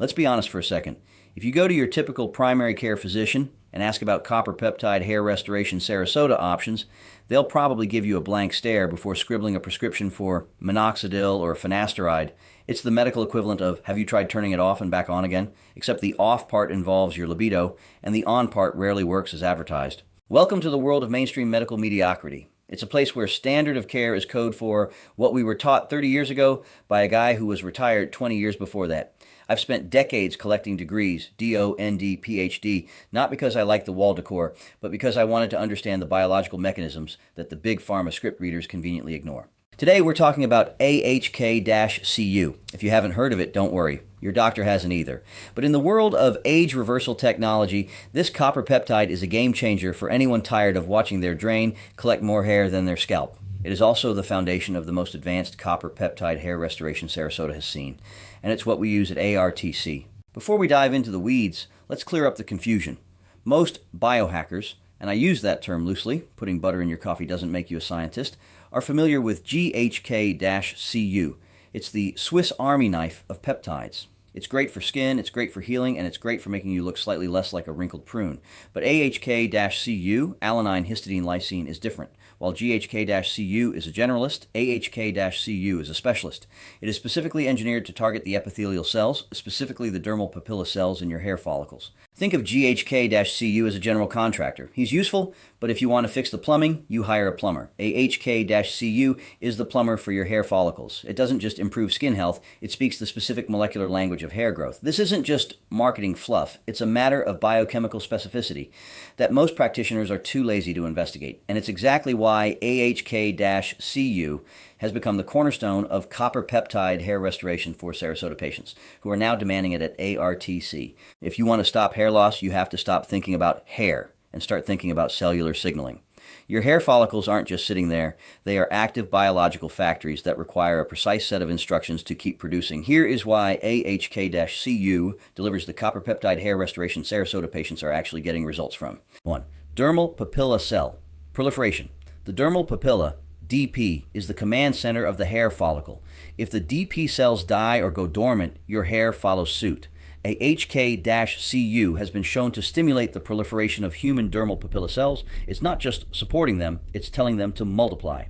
Let's be honest for a second. If you go to your typical primary care physician and ask about copper peptide hair restoration Sarasota options, they'll probably give you a blank stare before scribbling a prescription for minoxidil or finasteride. It's the medical equivalent of, have you tried turning it off and back on again? Except the off part involves your libido, and the on part rarely works as advertised. Welcome to the world of mainstream medical mediocrity. It's a place where standard of care is code for what we were taught 30 years ago by a guy who was retired 20 years before that. I've spent decades collecting degrees, D.O.N.D., Ph.D., not because I like the wall decor, but because I wanted to understand the biological mechanisms that the big pharma script readers conveniently ignore. Today we're talking about AHK-CU. If you haven't heard of it, don't worry. Your doctor hasn't either. But in the world of age reversal technology, this copper peptide is a game changer for anyone tired of watching their drain collect more hair than their scalp. It is also the foundation of the most advanced copper peptide hair restoration Sarasota has seen, and it's what we use at ARTC. Before we dive into the weeds, let's clear up the confusion. Most biohackers, and I use that term loosely, putting butter in your coffee doesn't make you a scientist, are familiar with ghk-cu. It's the Swiss Army knife of peptides. It's great for skin, it's great for healing, and it's great for making you look slightly less like a wrinkled prune. But AHK-Cu, alanine histidine lysine, is different. While GHK-Cu is a generalist, AHK-Cu is a specialist. It is specifically engineered to target the epithelial cells, specifically the dermal papilla cells in your hair follicles. Think of GHK-Cu as a general contractor. He's useful, but if you want to fix the plumbing, you hire a plumber. AHK-Cu is the plumber for your hair follicles. It doesn't just improve skin health, it speaks the specific molecular language of hair growth. This isn't just marketing fluff, it's a matter of biochemical specificity that most practitioners are too lazy to investigate. And it's exactly why AHK-Cu has become the cornerstone of copper peptide hair restoration for Sarasota patients, who are now demanding it at ARTC. If you want to stop hair loss, you have to stop thinking about hair and start thinking about cellular signaling. Your hair follicles aren't just sitting there, they are active biological factories that require a precise set of instructions to keep producing. Here is why AHK-Cu delivers the copper peptide hair restoration Sarasota patients are actually getting results from. 1. Dermal papilla cell proliferation. The dermal papilla, DP, is the command center of the hair follicle. If the DP cells die or go dormant, your hair follows suit. AHK-Cu has been shown to stimulate the proliferation of human dermal papilla cells. It's not just supporting them, it's telling them to multiply.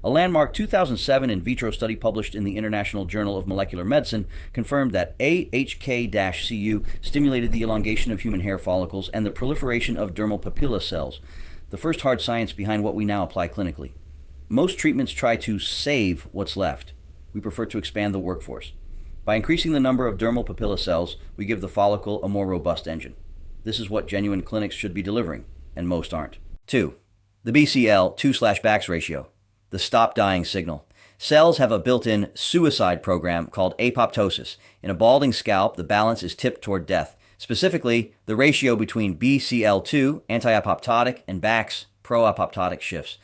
A landmark 2007 in vitro study published in the International Journal of Molecular Medicine confirmed that AHK-Cu stimulated the elongation of human hair follicles and the proliferation of dermal papilla cells, the first hard science behind what we now apply clinically. Most treatments try to save what's left. We prefer to expand the workforce. By increasing the number of dermal papilla cells, we give the follicle a more robust engine. This is what genuine clinics should be delivering, and most aren't. 2. The BCL 2/Bax ratio, the stop dying signal. Cells have a built-in suicide program called apoptosis. In a balding scalp, the balance is tipped toward death. Specifically, the ratio between BCL2, anti-apoptotic, and Bax, pro-apoptotic, shifts.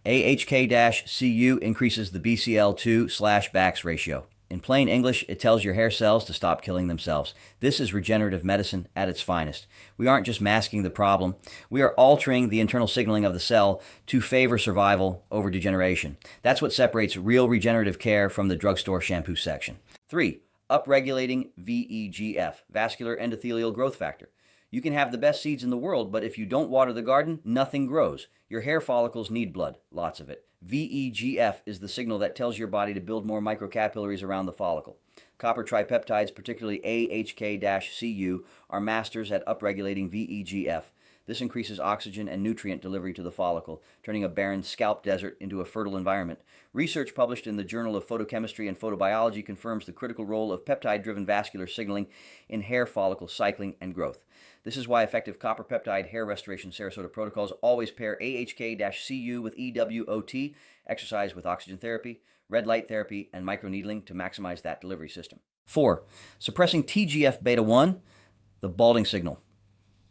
AHK-Cu increases the BCL2/Bax ratio. In plain English, it tells your hair cells to stop killing themselves. This is regenerative medicine at its finest. We aren't just masking the problem, we are altering the internal signaling of the cell to favor survival over degeneration. That's what separates real regenerative care from the drugstore shampoo section. 3. Upregulating VEGF, vascular endothelial growth factor. You can have the best seeds in the world, but if you don't water the garden, nothing grows. Your hair follicles need blood, lots of it. VEGF is the signal that tells your body to build more microcapillaries around the follicle. Copper tripeptides, particularly AHK-Cu, are masters at upregulating VEGF. This increases oxygen and nutrient delivery to the follicle, turning a barren scalp desert into a fertile environment. Research published in the Journal of Photochemistry and Photobiology confirms the critical role of peptide-driven vascular signaling in hair follicle cycling and growth. This is why effective copper peptide hair restoration Sarasota protocols always pair AHK-Cu with EWOT, exercise with oxygen therapy, red light therapy, and microneedling to maximize that delivery system. 4. Suppressing TGF-beta-1, the balding signal.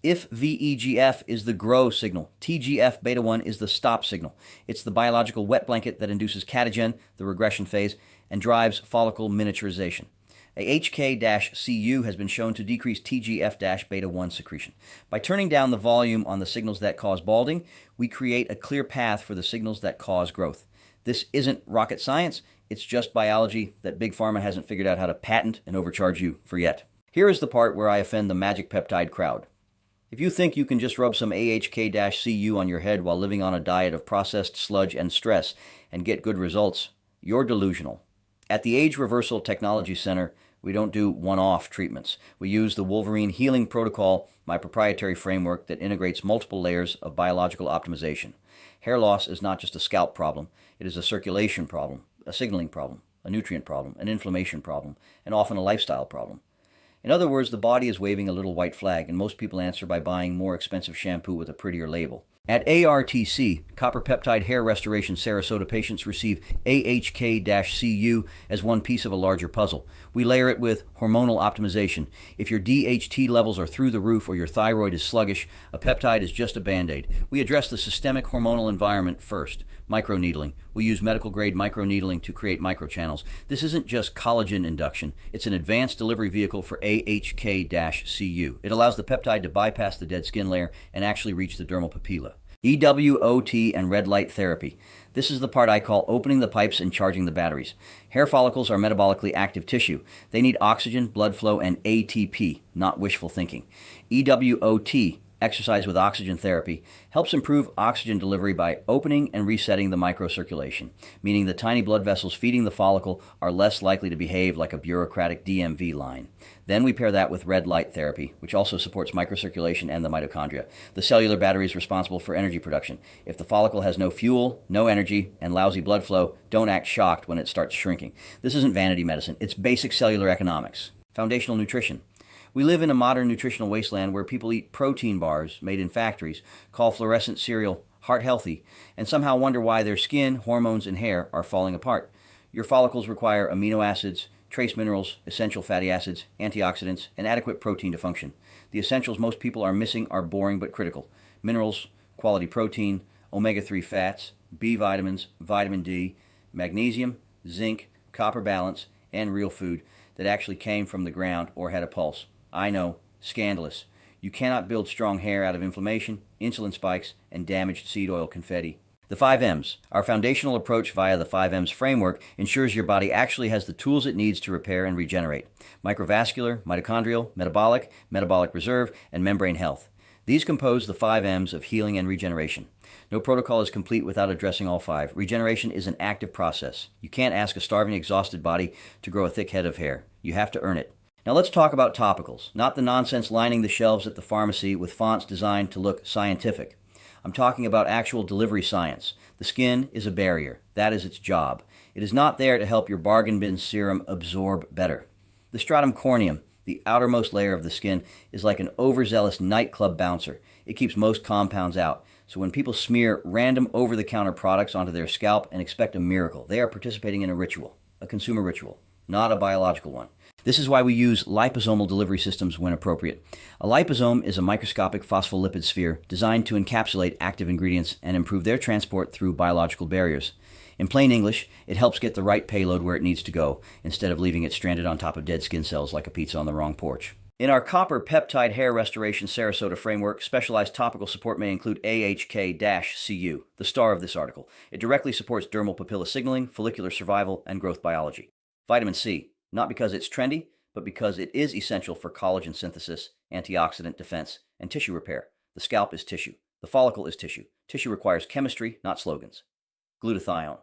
If VEGF is the grow signal, TGF-beta-1 is the stop signal. It's the biological wet blanket that induces catagen, the regression phase, and drives follicle miniaturization. AHK-Cu has been shown to decrease TGF-beta-1 secretion. By turning down the volume on the signals that cause balding, we create a clear path for the signals that cause growth. This isn't rocket science, it's just biology that Big Pharma hasn't figured out how to patent and overcharge you for yet. Here is the part where I offend the magic peptide crowd. If you think you can just rub some AHK-CU on your head while living on a diet of processed sludge and stress and get good results, you're delusional. At the Age Reversal Technology Center, we don't do one-off treatments. We use the Wolverine Healing Protocol, my proprietary framework that integrates multiple layers of biological optimization. Hair loss is not just a scalp problem. It is a circulation problem, a signaling problem, a nutrient problem, an inflammation problem, and often a lifestyle problem. In other words, the body is waving a little white flag, and most people answer by buying more expensive shampoo with a prettier label. At ARTC, Copper Peptide Hair Restoration Sarasota patients receive AHK-CU as one piece of a larger puzzle. We layer it with hormonal optimization. If your DHT levels are through the roof or your thyroid is sluggish, a peptide is just a band-aid. We address the systemic hormonal environment first. Microneedling. We use medical-grade microneedling to create microchannels. This isn't just collagen induction. It's an advanced delivery vehicle for AHK-CU. It allows the peptide to bypass the dead skin layer and actually reach the dermal papilla. EWOT and red light therapy. This is the part I call opening the pipes and charging the batteries. Hair follicles are metabolically active tissue. They need oxygen, blood flow, and ATP, not wishful thinking. EWOT, exercise with oxygen therapy, helps improve oxygen delivery by opening and resetting the microcirculation, meaning the tiny blood vessels feeding the follicle are less likely to behave like a bureaucratic DMV line. Then we pair that with red light therapy, which also supports microcirculation and the mitochondria. The cellular battery is responsible for energy production. If the follicle has no fuel, no energy, and lousy blood flow, don't act shocked when it starts shrinking. This isn't vanity medicine. It's basic cellular economics. Foundational nutrition. We live in a modern nutritional wasteland where people eat protein bars made in factories, call fluorescent cereal heart healthy, and somehow wonder why their skin, hormones, and hair are falling apart. Your follicles require amino acids, trace minerals, essential fatty acids, antioxidants, and adequate protein to function. The essentials most people are missing are boring but critical. Minerals, quality protein, omega-3 fats, B vitamins, vitamin D, magnesium, zinc, copper balance, and real food that actually came from the ground or had a pulse. I know, scandalous. You cannot build strong hair out of inflammation, insulin spikes, and damaged seed oil confetti. The 5 M's. Our foundational approach via the 5 M's framework ensures your body actually has the tools it needs to repair and regenerate. Microvascular, mitochondrial, metabolic reserve, and membrane health. These compose the 5 M's of healing and regeneration. No protocol is complete without addressing all 5. Regeneration is an active process. You can't ask a starving, exhausted body to grow a thick head of hair. You have to earn it. Now let's talk about topicals, not the nonsense lining the shelves at the pharmacy with fonts designed to look scientific. I'm talking about actual delivery science. The skin is a barrier. That is its job. It is not there to help your bargain bin serum absorb better. The stratum corneum, the outermost layer of the skin, is like an overzealous nightclub bouncer. It keeps most compounds out. So when people smear random over-the-counter products onto their scalp and expect a miracle, they are participating in a ritual, a consumer ritual, not a biological one. This is why we use liposomal delivery systems when appropriate. A liposome is a microscopic phospholipid sphere designed to encapsulate active ingredients and improve their transport through biological barriers. In plain English, it helps get the right payload where it needs to go, instead of leaving it stranded on top of dead skin cells like a pizza on the wrong porch. In our Copper Peptide Hair Restoration Sarasota framework, specialized topical support may include AHK-CU, the star of this article. It directly supports dermal papilla signaling, follicular survival, and growth biology. Vitamin C. Not because it's trendy, but because it is essential for collagen synthesis, antioxidant defense, and tissue repair. The scalp is tissue. The follicle is tissue. Tissue requires chemistry, not slogans. Glutathione,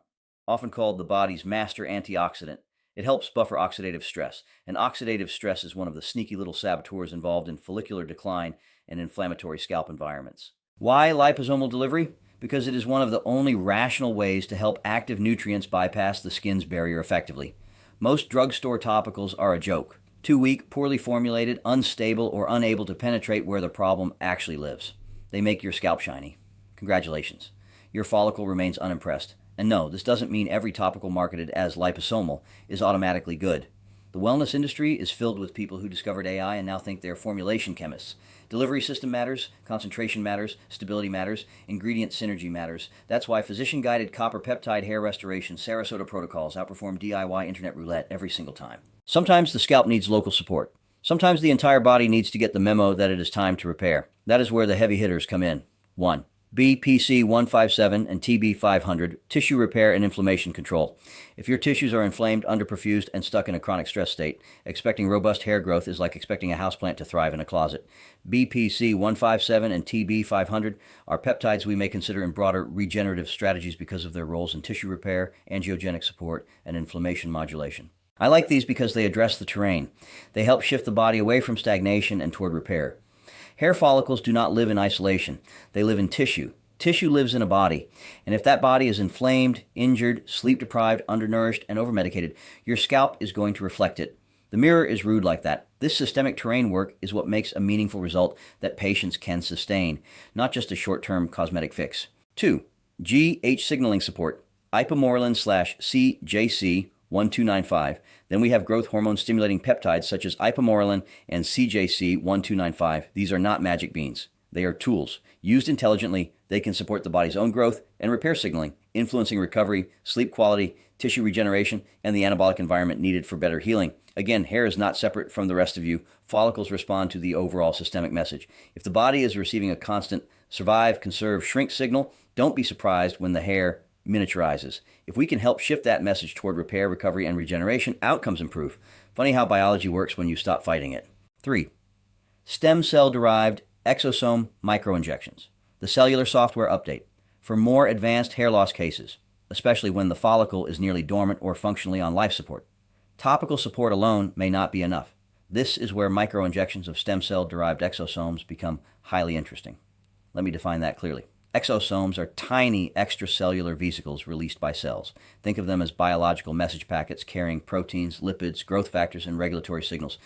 often called the body's master antioxidant. It helps buffer oxidative stress, and oxidative stress is one of the sneaky little saboteurs involved in follicular decline and inflammatory scalp environments. Why liposomal delivery? Because it is one of the only rational ways to help active nutrients bypass the skin's barrier effectively. Most drugstore topicals are a joke. Too weak, poorly formulated, unstable, or unable to penetrate where the problem actually lives. They make your scalp shiny. Congratulations. Your follicle remains unimpressed. And no, this doesn't mean every topical marketed as liposomal is automatically good. The wellness industry is filled with people who discovered AI and now think they're formulation chemists. Delivery system matters, concentration matters, stability matters, ingredient synergy matters. That's why physician-guided copper peptide hair restoration Sarasota protocols outperform DIY internet roulette every single time. Sometimes the scalp needs local support. Sometimes the entire body needs to get the memo that it is time to repair. That is where the heavy hitters come in. 1. BPC-157 and TB-500, tissue repair and inflammation control. If your tissues are inflamed, underperfused, and stuck in a chronic stress state, expecting robust hair growth is like expecting a houseplant to thrive in a closet. BPC-157 and TB-500 are peptides we may consider in broader regenerative strategies because of their roles in tissue repair, angiogenic support, and inflammation modulation. I like these because they address the terrain. They help shift the body away from stagnation and toward repair. Hair follicles do not live in isolation. They live in tissue. Tissue lives in a body, and if that body is inflamed, injured, sleep-deprived, undernourished, and overmedicated, your scalp is going to reflect it. The mirror is rude like that. This systemic terrain work is what makes a meaningful result that patients can sustain, not just a short-term cosmetic fix. 2. GH signaling support, ipamorelin/CJC1295. Then we have growth hormone stimulating peptides such as ipamorelin and CJC1295. These are not magic beans. They are tools. Used intelligently, they can support the body's own growth and repair signaling, influencing recovery, sleep quality, tissue regeneration, and the anabolic environment needed for better healing. Again, hair is not separate from the rest of you. Follicles respond to the overall systemic message. If the body is receiving a constant survive, conserve, shrink signal, don't be surprised when the hair miniaturizes. If we can help shift that message toward repair, recovery, and regeneration, outcomes improve. Funny how biology works when you stop fighting it. 3. Stem cell-derived exosome microinjections. The cellular software update for more advanced hair loss cases, especially when the follicle is nearly dormant or functionally on life support. Topical support alone may not be enough. This is where microinjections of stem cell-derived exosomes become highly interesting. Let me define that clearly. Exosomes are tiny extracellular vesicles released by cells. Think of them as biological message packets carrying proteins, lipids, growth factors, and regulatory signals.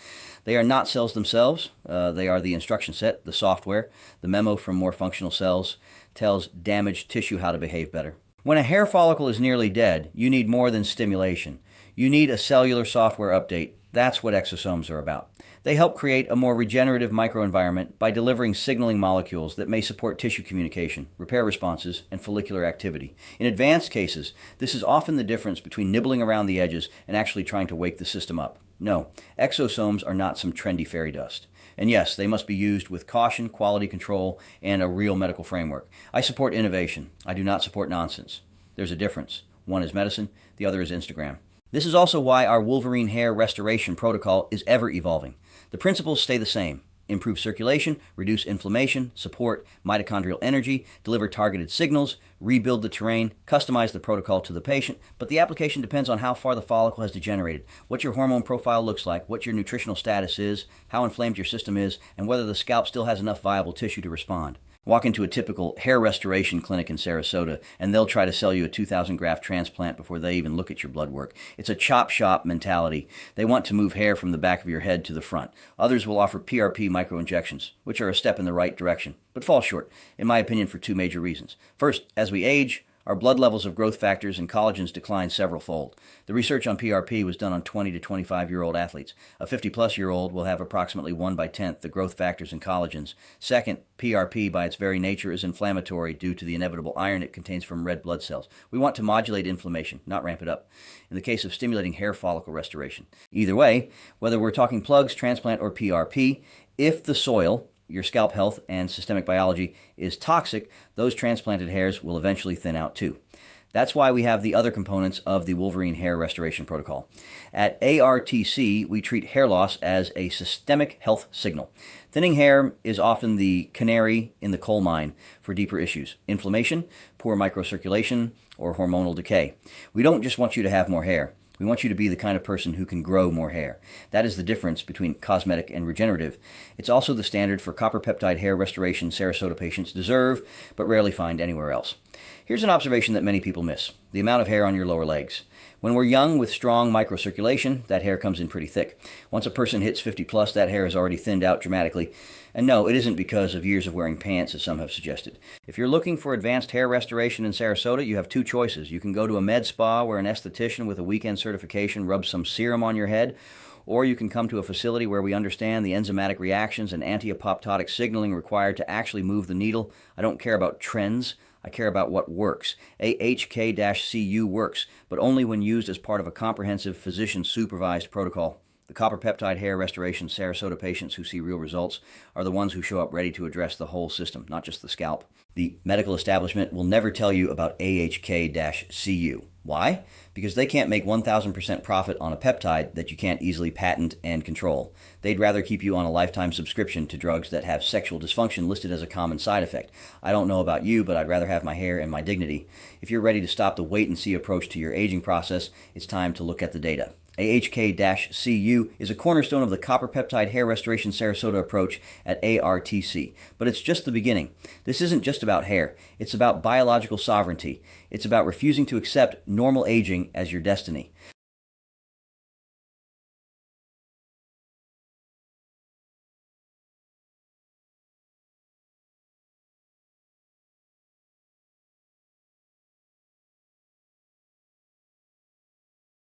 They are not cells themselves. They are the instruction set, the software. The memo from more functional cells tells damaged tissue how to behave better. When a hair follicle is nearly dead, you need more than stimulation. You need a cellular software update. That's what exosomes are about. They help create a more regenerative microenvironment by delivering signaling molecules that may support tissue communication, repair responses, and follicular activity. In advanced cases, this is often the difference between nibbling around the edges and actually trying to wake the system up. No, exosomes are not some trendy fairy dust. And yes, they must be used with caution, quality control, and a real medical framework. I support innovation. I do not support nonsense. There's a difference. One is medicine, the other is Instagram. This is also why our Wolverine hair restoration protocol is ever evolving. The principles stay the same. Improve circulation, reduce inflammation, support mitochondrial energy, deliver targeted signals, rebuild the terrain, customize the protocol to the patient, but the application depends on how far the follicle has degenerated, what your hormone profile looks like, what your nutritional status is, how inflamed your system is, and whether the scalp still has enough viable tissue to respond. Walk into a typical hair restoration clinic in Sarasota, and they'll try to sell you a 2,000 graft transplant before they even look at your blood work. It's a chop shop mentality. They want to move hair from the back of your head to the front. Others will offer PRP microinjections, which are a step in the right direction, but fall short, in my opinion, for two major reasons. First, as we age, our blood levels of growth factors and collagens decline several-fold. The research on PRP was done on 20 to 25-year-old athletes. A 50-plus-year-old will have approximately 1/10 the growth factors and collagens. Second, PRP by its very nature is inflammatory due to the inevitable iron it contains from red blood cells. We want to modulate inflammation, not ramp it up. In the case of stimulating hair follicle restoration. Either way, whether we're talking plugs, transplant, or PRP, if the soil, your scalp health, and systemic biology is toxic, those transplanted hairs will eventually thin out too. That's why we have the other components of the Wolverine hair restoration protocol. At ARTC, we treat hair loss as a systemic health signal. Thinning hair is often the canary in the coal mine for deeper issues: inflammation, poor microcirculation, or hormonal decay. We don't just want you to have more hair. We want you to be the kind of person who can grow more hair. That is the difference between cosmetic and regenerative. It's also the standard for copper peptide hair restoration Sarasota patients deserve, but rarely find anywhere else. Here's an observation that many people miss: the amount of hair on your lower legs. When we're young with strong microcirculation, that hair comes in pretty thick. Once a person hits 50 plus, that hair is already thinned out dramatically. And no, it isn't because of years of wearing pants, as some have suggested. If you're looking for advanced hair restoration in Sarasota, you have two choices. You can go to a med spa where an esthetician with a weekend certification rubs some serum on your head, or you can come to a facility where we understand the enzymatic reactions and anti-apoptotic signaling required to actually move the needle. I don't care about trends. I care about what works. ghk-cu works, but only when used as part of a comprehensive physician-supervised protocol. The copper peptide hair restoration Sarasota patients who see real results are the ones who show up ready to address the whole system, not just the scalp. The medical establishment will never tell you about AHK-CU. Why? Because they can't make 1,000% profit on a peptide that you can't easily patent and control. They'd rather keep you on a lifetime subscription to drugs that have sexual dysfunction listed as a common side effect. I don't know about you, but I'd rather have my hair and my dignity. If you're ready to stop the wait-and-see approach to your aging process, it's time to look at the data. AHK-CU is a cornerstone of the copper peptide hair restoration Sarasota approach at ARTC. But it's just the beginning. This isn't just about hair. It's about biological sovereignty. It's about refusing to accept normal aging as your destiny.